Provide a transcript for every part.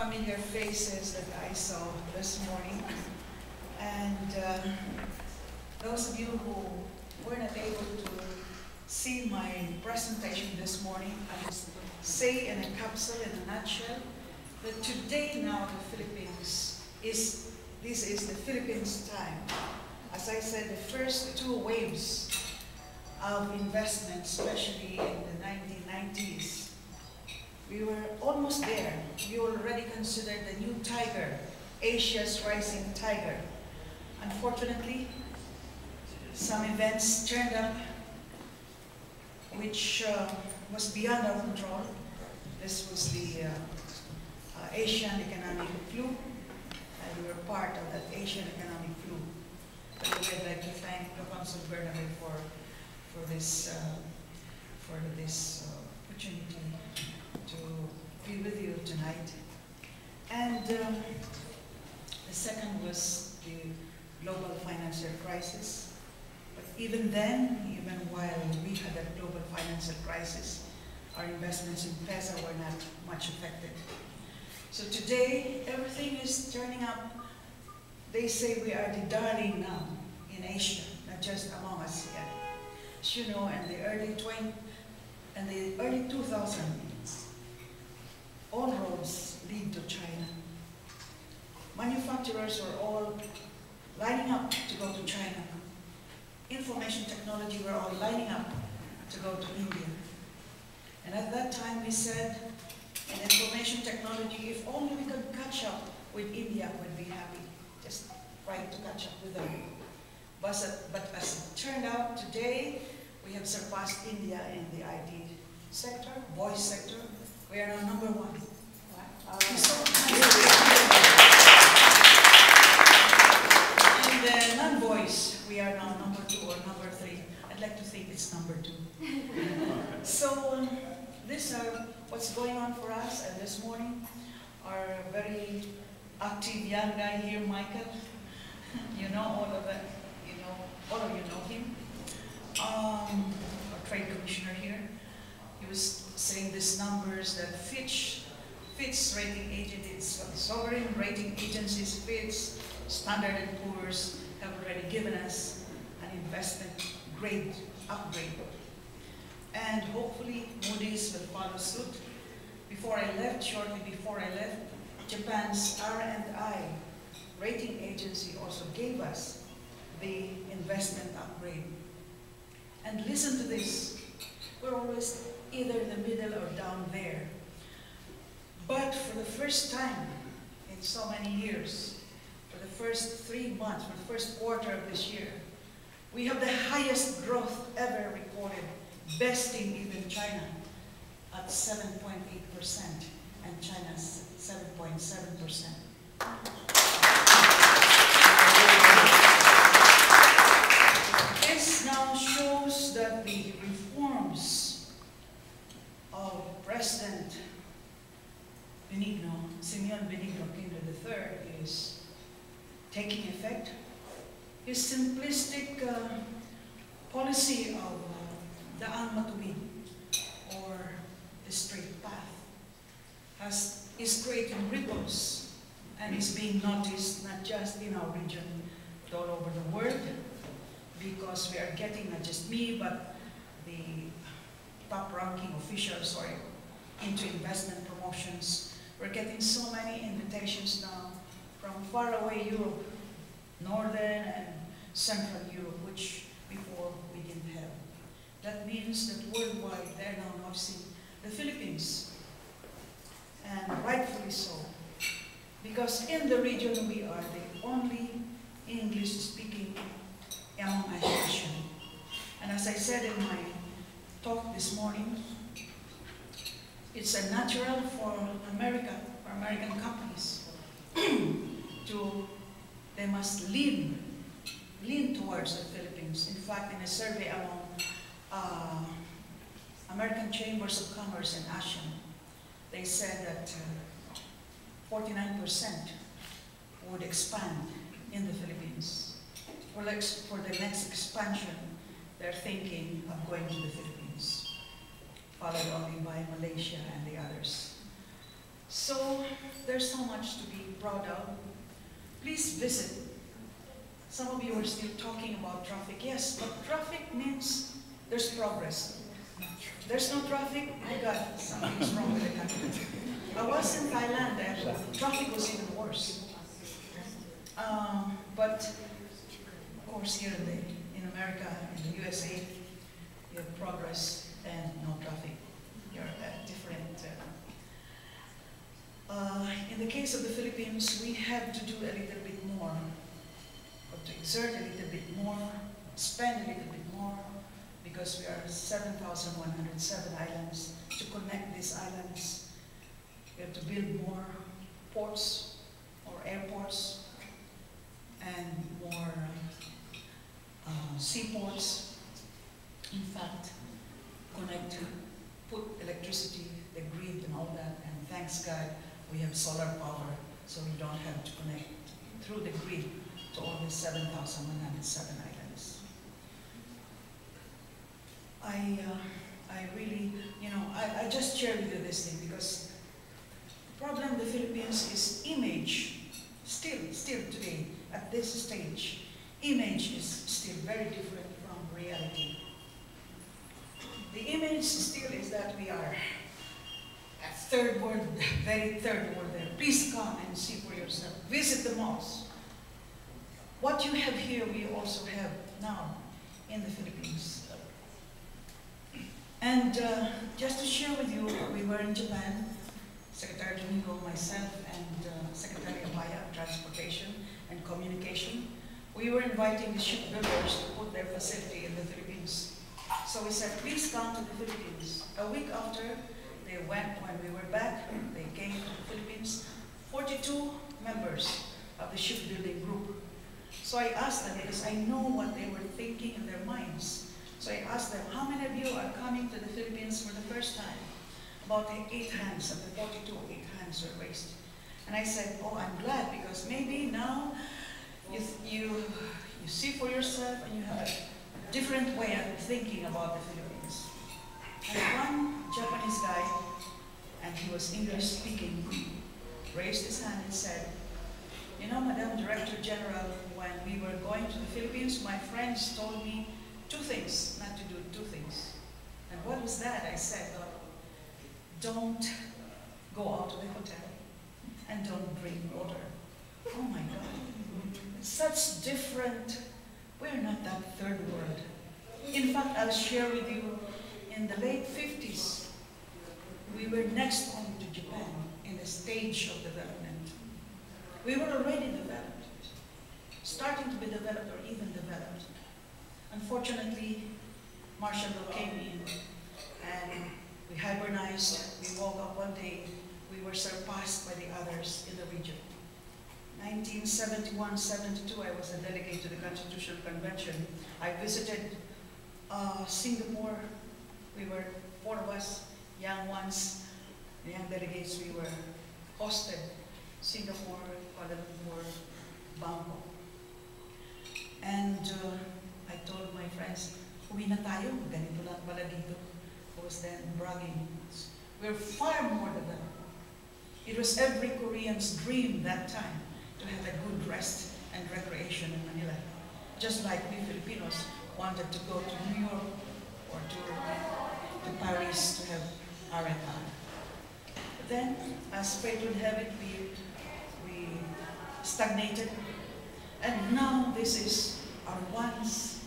familiar faces that I saw this morning. And those of you who were not able to see my presentation this morning, I just say in a capsule, in a nutshell, that today now the Philippines this is the Philippines time. As I said, the first two waves of investment, especially in the 1990s, we were almost there. We were already considered the new tiger, Asia's rising tiger. Unfortunately, some events turned up which was beyond our control. This was the Asian economic flu, and we were part of that Asian economic flu. But I'd like to thank Consul Bernabe for this opportunity to be with you tonight. And the second was the global financial crisis. But even then, even while we had a global financial crisis, our investments in PESA were not much affected. So today, everything is turning up. They say we are the darling now in Asia, not just among us here. As you know, in the early 2000s, all roads lead to China. Manufacturers were all lining up to go to China. Information technology were all lining up to go to India. And at that time we said, in information technology, if only we could catch up with India, we'd be happy. Just right to catch up with them. But as it turned out, today we have surpassed India in the IT sector, voice sector. We are now #1. Wow. In the non-voice, we are now #2 or #3. I'd like to think it's #2. So these are what's going on for us. And this morning, our very active young guy here, Michael, you know all of that. All of you know him. Our trade commissioner here, he was saying these numbers that Fitch rating agencies, sovereign rating agencies, Fitch, Standard & Poor's have already given us an investment grade upgrade. And hopefully Moody's will follow suit. Shortly before I left, Japan's R&I rating agency also gave us the investment upgrade. And listen to this, we're always either in the middle or down there. But for the first time in so many years, for the first 3 months, for the first quarter of this year, we have the highest growth ever recorded, besting even China at 7.8% and China's 7.7%. This now shows that the reforms of President Simeon Benigno Aquino III is taking effect. His simplistic policy of Daang Matuwid, or the straight path, is creating ripples and is being noticed not just in our region, but all over the world, because we are getting, not just me, but the top-ranking officials who are into investment promotions. We're getting so many invitations now from faraway Europe, Northern and Central Europe, which before we didn't have. That means that worldwide they're now noticing the Philippines, and rightfully so, because in the region we are the only English-speaking among Asian. And as I said in my talk this morning, it's a natural for American companies they must lean towards the Philippines. In fact, in a survey among American Chambers of Commerce and ASEAN, they said that 49% would expand in the Philippines. For the next expansion, they're thinking of going to the Philippines, followed only by Malaysia and the others. So there's so much to be proud of. Please visit. Some of you are still talking about traffic. Yes, but traffic means there's progress. There's no traffic, my God, something's wrong with the country. I was in Thailand and traffic was even worse. But of course here in America, in the USA, you have progress and no traffic. You're at different. In the case of the Philippines, we have to do a little bit more, or to exert a little bit more, spend a little bit more, because we are 7,107 islands. To connect these islands, we have to build more ports or airports and more seaports. In fact, connect, put electricity, the grid and all that, and thanks God we have solar power, so we don't have to connect through the grid to all the 7,107 islands. I really, I just share with you this thing because the problem in the Philippines is image. Still today, at this stage, image is still very different from reality. The image still is that we are a third world, very third world there. Please come and see for yourself. Visit the malls. What you have here, we also have now in the Philippines. And just to share with you, we were in Japan, Secretary Domingo, myself, and Secretary Amaya of Transportation and Communication. We were inviting the shipbuilders to put their facility in the Philippines. So we said, please come to the Philippines. A week after they went, when we were back, they came to the Philippines, 42 members of the shipbuilding group. So I asked them, because I know what they were thinking in their minds. So I asked them, how many of you are coming to the Philippines for the first time? About 8 hands of the 42, 8 hands were raised. And I said, oh, I'm glad, because maybe now you see for yourself and you have a different way of thinking about the Philippines. And one Japanese guy, and he was English speaking, raised his hand and said, you know, Madam Director General, when we were going to the Philippines, my friends told me 2 things, not to do 2 things. And what was that? I said, don't go out to the hotel and don't drink water. Oh my God, such different, we're not that third world. In fact, I'll share with you, in the late 50s, we were next on to Japan in the stage of development. We were already developed, starting to be developed or even developed. Unfortunately, martial law came in and we hibernized. We woke up one day, we were surpassed by the others in the region. 1971-72, I was a delegate to the Constitutional Convention. I visited Singapore. We were 4 of us, young ones, young delegates. We were hosted Singapore, Kuala Lumpur, Bangkok. And I told my friends, uwi na tayo, ganito lang pala dito. I was then bragging. We're far more developed. It was every Korean's dream that time to have a good rest and recreation in Manila. Just like we Filipinos wanted to go to New York or to Paris to have R&R. But then, as fate would have it, we stagnated. And now this is our once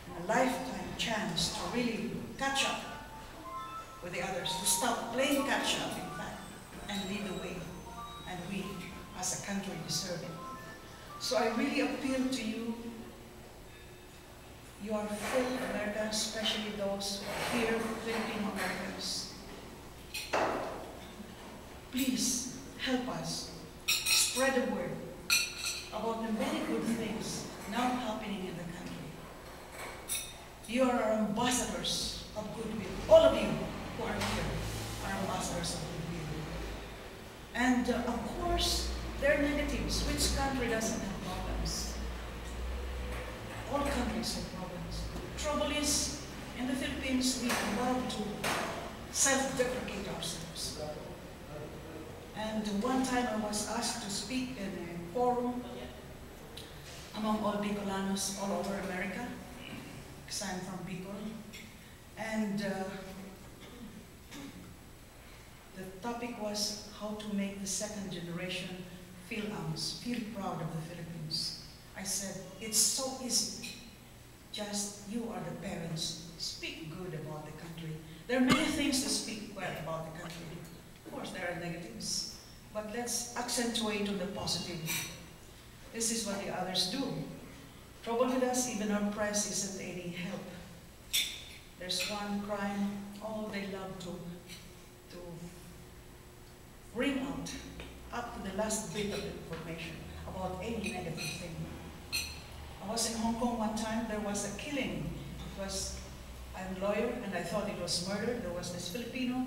in a lifetime chance to really catch up with the others, to stop playing catch up, in fact, and lead the way. And we, as a country, deserve it. So I really appeal to you. You are full Americans, especially those who are here, Filipino Americans. Please help us spread the word about the many good things now happening in the country. You are our ambassadors of goodwill. All of you who are here are ambassadors of goodwill. And of course, there are negatives. Which country doesn't have problems? All countries have problems. Trouble is, in the Philippines, we love to self-deprecate ourselves. And one time I was asked to speak in a forum among all Bicolanos all over America, because I'm from Bicol. And the topic was how to make the second generation feel proud of the Philippines. I said, it's so easy. Just you are the parents. Speak good about the country. There are many things to speak well about the country. Of course, there are negatives. But let's accentuate on the positive. This is what the others do. Trouble with us, even our press isn't any help. There's one crime, all they love to bring out up to the last bit of information about any negative thing. I was in Hong Kong one time, there was a killing. I'm a lawyer and I thought it was murder. There was this Filipino,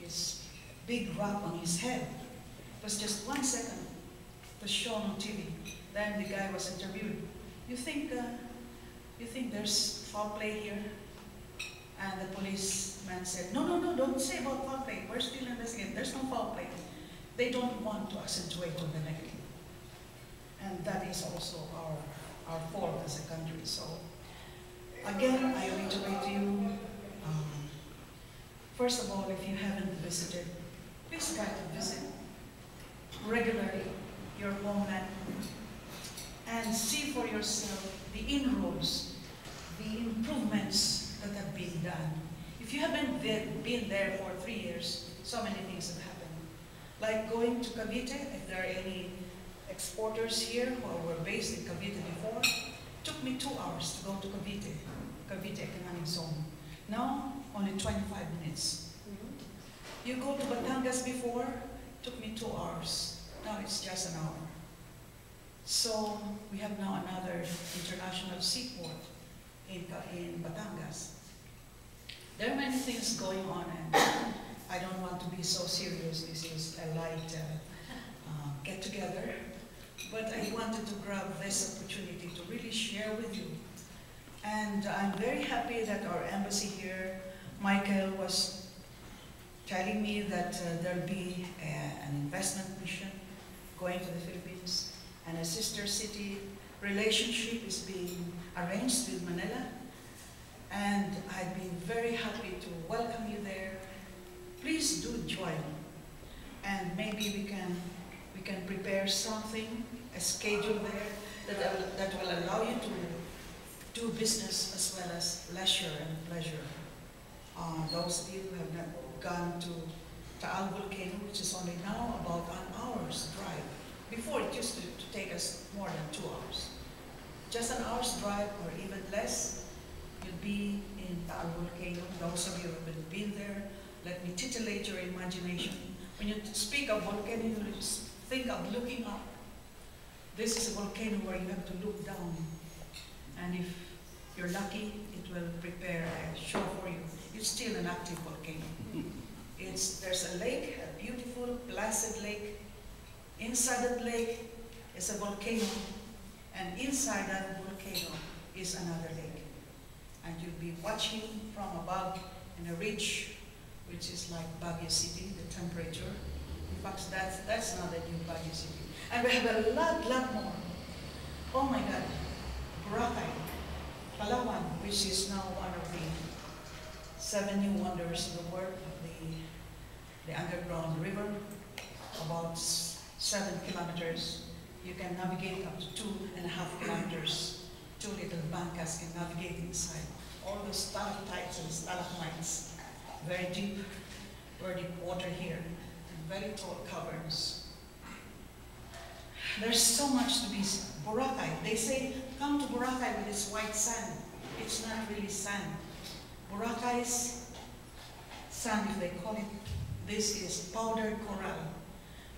his big rock on his head. It was just 1 second. It was shown on TV. Then the guy was interviewed. You think there's foul play here? And the policeman said, no, don't say about foul play. We're still investigating. There's no foul play. They don't want to accentuate on the negative. And that is also our fault as a country. So, again, I reiterate to you, first of all, if you haven't visited, please try to visit regularly your homeland and see for yourself the inroads, the improvements that have been done. If you haven't been there for 3 years, so many things have happened. Like going to Cavite, if there are any exporters here who were based in Cavite before, it took me 2 hours to go to Cavite Economic Zone. Now, only 25 minutes. You go to Batangas before, it took me 2 hours. Now it's just an hour. So we have now another international seaport in Batangas. There are many things going on, and I don't want to be so serious. This is a light get-together. But I wanted to grab this opportunity to really share with you. And I'm very happy that our embassy here, Michael, was telling me that there'll be an investment mission going to the Philippines, and a sister city relationship is being arranged with Manila. And I've been very happy to welcome you there. Please do join, and maybe we can prepare something, a schedule there that will allow you to do business as well as leisure and pleasure. Those of you who have not gone to Taal Volcano, which is only now about an hour's drive. Before it used to take us more than 2 hours. Just an hour's drive or even less, you'll be in Taal Volcano. Those of you who haven't been there, let me titillate your imagination. When you speak of volcano, you just think of looking up. This is a volcano where you have to look down. And if you're lucky, it will prepare a show for you. It's still an active volcano. There's a lake, a beautiful, placid lake. Inside that lake is a volcano, and inside that volcano is another lake. And you'll be watching from above in a ridge, which is like Baguio City, the temperature. In fact, that's not the new Baguio City. And we have a lot more. Oh my God, Boracay, Palawan, which is now one of the 7 new wonders of the world, the underground river, about 7 kilometers. You can navigate up to 2.5 kilometers. 2 little bancas can navigate inside. All those stalactites and stalagmites, very deep water here, and very tall caverns. There's so much to be Boracay. They say, come to Boracay with its white sand. It's not really sand. Boracay's sand, if they call it, this is powdered coral.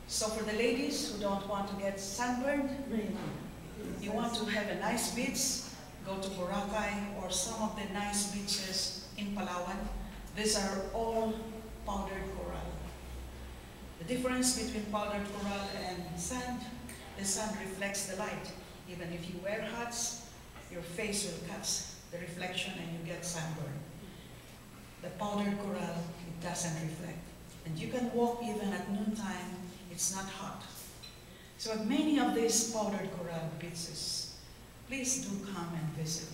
So for the ladies who don't want to get sunburned, you want to have a nice beach, go to Boracay or some of the nice beaches in Palawan. These are all powdered coral. The difference between powdered coral and sand, the sand reflects the light. Even if you wear hats, your face will catch the reflection and you get sunburn. The powdered coral, it doesn't reflect. And you can walk even at noontime It's not hot. So at many of these powdered coral beaches, please do come and visit.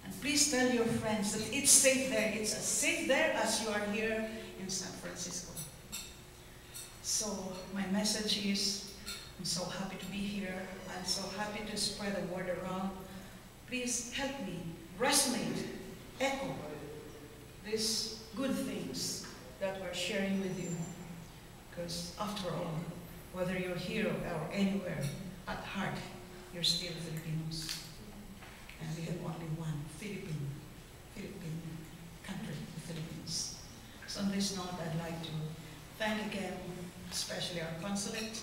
And please tell your friends that it's safe there. It's as safe there as you are here in San Francisco. So my message is, I'm so happy to be here. I'm so happy to spread the word around. Please help me resonate, echo these good things that we're sharing with you. Because after all, whether you're here or anywhere, at heart, you're still Filipinos. And we have only one Philippine country, the Philippines. So on this note, I'd like to thank again, especially our consulate,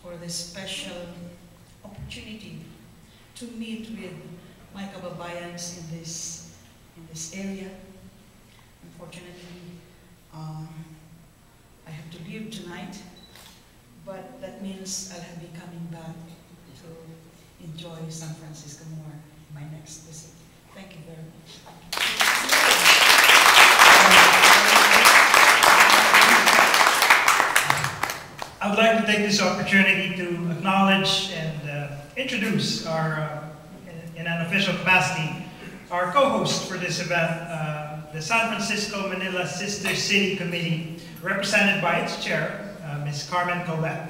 for this special opportunity to meet with my kababayans in this area. Unfortunately, I have to leave tonight, but that means I'll be coming back to enjoy San Francisco more in my next visit. Thank you very much. I would like to take this opportunity to acknowledge and introduce our, in an official capacity, our co-host for this event, the San Francisco-Manila Sister City Committee, represented by its chair, Ms. Carmen Colette.